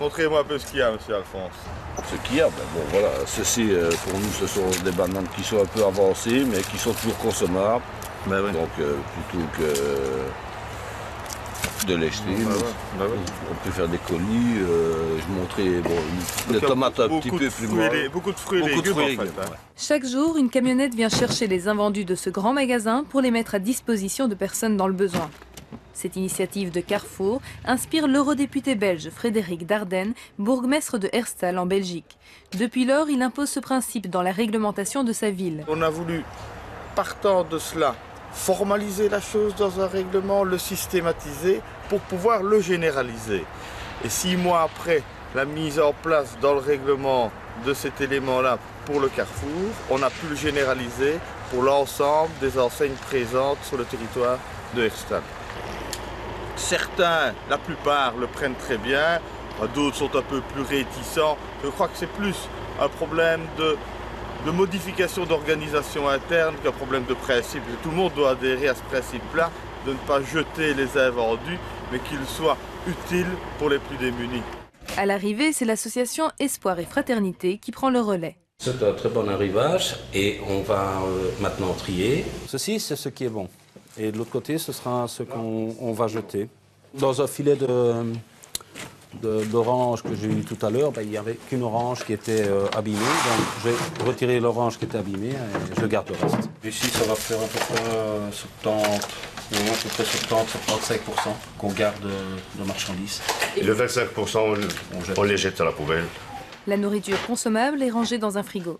Montrez-moi un peu ce qu'il y a, monsieur Alphonse. Ce qu'il y a, ben bon voilà, ceci pour nous ce sont des bananes qui sont un peu avancées mais qui sont toujours consommables. Ben oui. Donc plutôt que de les jeter, on peut faire des colis. Je montrais les tomates un petit peu plus molles. Beaucoup de fruits et légumes en fait. Ouais. Chaque jour, une camionnette vient chercher les invendus de ce grand magasin pour les mettre à disposition de personnes dans le besoin. Cette initiative de Carrefour inspire l'eurodéputé belge Frédéric Dardenne, bourgmestre de Herstal en Belgique. Depuis lors, il impose ce principe dans la réglementation de sa ville. On a voulu, partant de cela, formaliser la chose dans un règlement, le systématiser pour pouvoir le généraliser. Et 6 mois après la mise en place dans le règlement de cet élément-là pour le Carrefour, on a pu le généraliser pour l'ensemble des enseignes présentes sur le territoire de Herstal. Certains, la plupart, le prennent très bien, d'autres sont un peu plus réticents. Je crois que c'est plus un problème de modification d'organisation interne qu'un problème de principe. Tout le monde doit adhérer à ce principe-là, de ne pas jeter les invendus, mais qu'ils soient utiles pour les plus démunis. À l'arrivée, c'est l'association Espoir et Fraternité qui prend le relais. C'est un très bon arrivage et on va maintenant trier. Ceci, c'est ce qui est bon. Et de l'autre côté, ce sera ce qu'on va jeter. Dans un filet d'orange que j'ai eu tout à l'heure, il n'y avait qu'une orange qui était abîmée. Donc j'ai retiré l'orange qui était abîmée et je garde le reste. Ici, ça va faire à peu près 70-75% qu'on garde de marchandises. Et le 25%, on les jette à la poubelle. La nourriture consommable est rangée dans un frigo.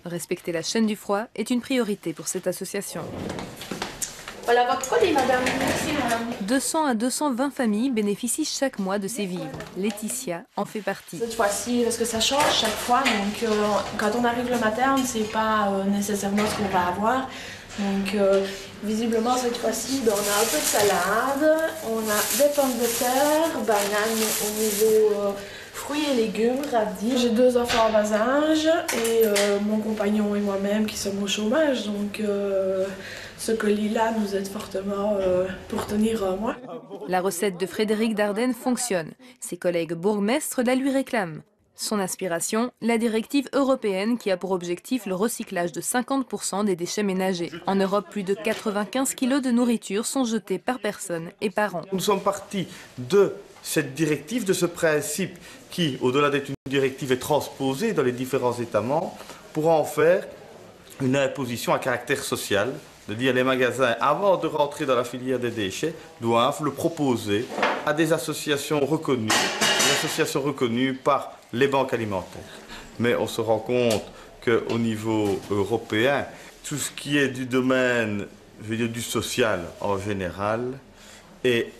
Respecter la chaîne du froid est une priorité pour cette association. Voilà votre colis, madame. Merci, madame. 200 à 220 familles bénéficient chaque mois de ces vivres. Laetitia en fait partie. Cette fois-ci, parce que ça change chaque fois, donc quand on arrive le matin, on ne sait pas nécessairement ce qu'on va avoir. Donc visiblement, cette fois-ci, on a un peu de salade, on a des pommes de terre, bananes au niveau fruits et légumes, radis. J'ai 2 enfants en bas âge et mon compagnon et moi-même qui sommes au chômage, donc ce colis-là nous aide fortement pour tenir un mois. La recette de Frédéric Dardenne fonctionne. Ses collègues bourgmestres la lui réclament. Son inspiration, la directive européenne qui a pour objectif le recyclage de 50% des déchets ménagers. En Europe, plus de 95 kilos de nourriture sont jetés par personne et par an. Nous sommes partis de cette directive, de ce principe qui, au-delà d'être une directive, est transposée dans les différents États membres pour en faire une imposition à caractère social, de dire les magasins, avant de rentrer dans la filière des déchets, doivent le proposer à des associations reconnues par les banques alimentaires. Mais on se rend compte qu'au niveau européen, tout ce qui est du domaine, je veux dire, du social en général, est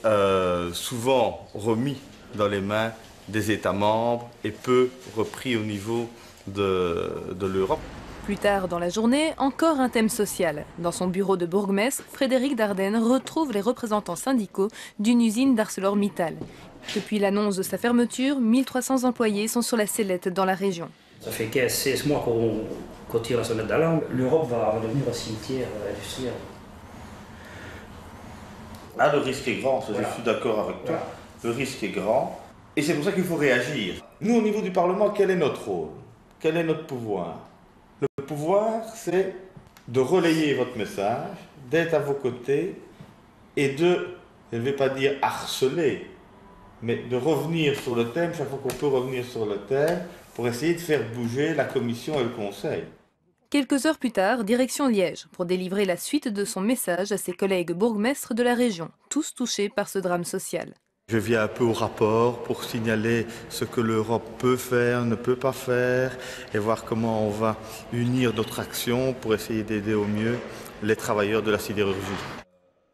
souvent remis dans les mains des États membres et peu repris au niveau de l'Europe. Plus tard dans la journée, encore un thème social. Dans son bureau de bourgmestre, Frédéric Dardenne retrouve les représentants syndicaux d'une usine d'ArcelorMittal. Depuis l'annonce de sa fermeture, 1300 employés sont sur la sellette dans la région. Ça fait 15-16 mois qu'on tire la sonnette d'alarme. L'Europe va devenir un cimetière industriel. Le risque est grand, je suis d'accord avec toi. Le risque est grand et c'est pour ça qu'il faut réagir. Nous, au niveau du Parlement, quel est notre rôle? Quel est notre pouvoir? Le pouvoir, c'est de relayer votre message, d'être à vos côtés et de, je ne vais pas dire harceler, mais de revenir sur le thème chaque fois qu'on peut revenir sur le thème pour essayer de faire bouger la Commission et le Conseil. Quelques heures plus tard, direction Liège, pour délivrer la suite de son message à ses collègues bourgmestres de la région, tous touchés par ce drame social. Je viens un peu au rapport pour signaler ce que l'Europe peut faire, ne peut pas faire, et voir comment on va unir notre action pour essayer d'aider au mieux les travailleurs de la sidérurgie.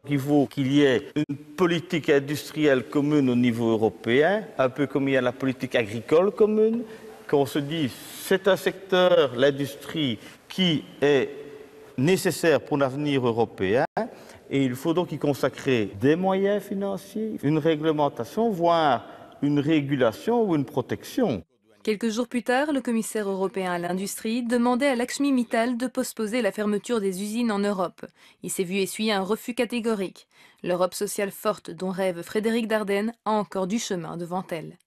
Il faut qu'il y ait une politique industrielle commune au niveau européen, un peu comme il y a la politique agricole commune, qu'on se dise c'est un secteur, l'industrie, qui est nécessaire pour l'avenir européen et il faut donc y consacrer des moyens financiers, une réglementation, voire une régulation ou une protection. Quelques jours plus tard, le commissaire européen à l'industrie demandait à Lakshmi Mittal de postposer la fermeture des usines en Europe. Il s'est vu essuyer un refus catégorique. L'Europe sociale forte dont rêve Frédéric Dardenne a encore du chemin devant elle.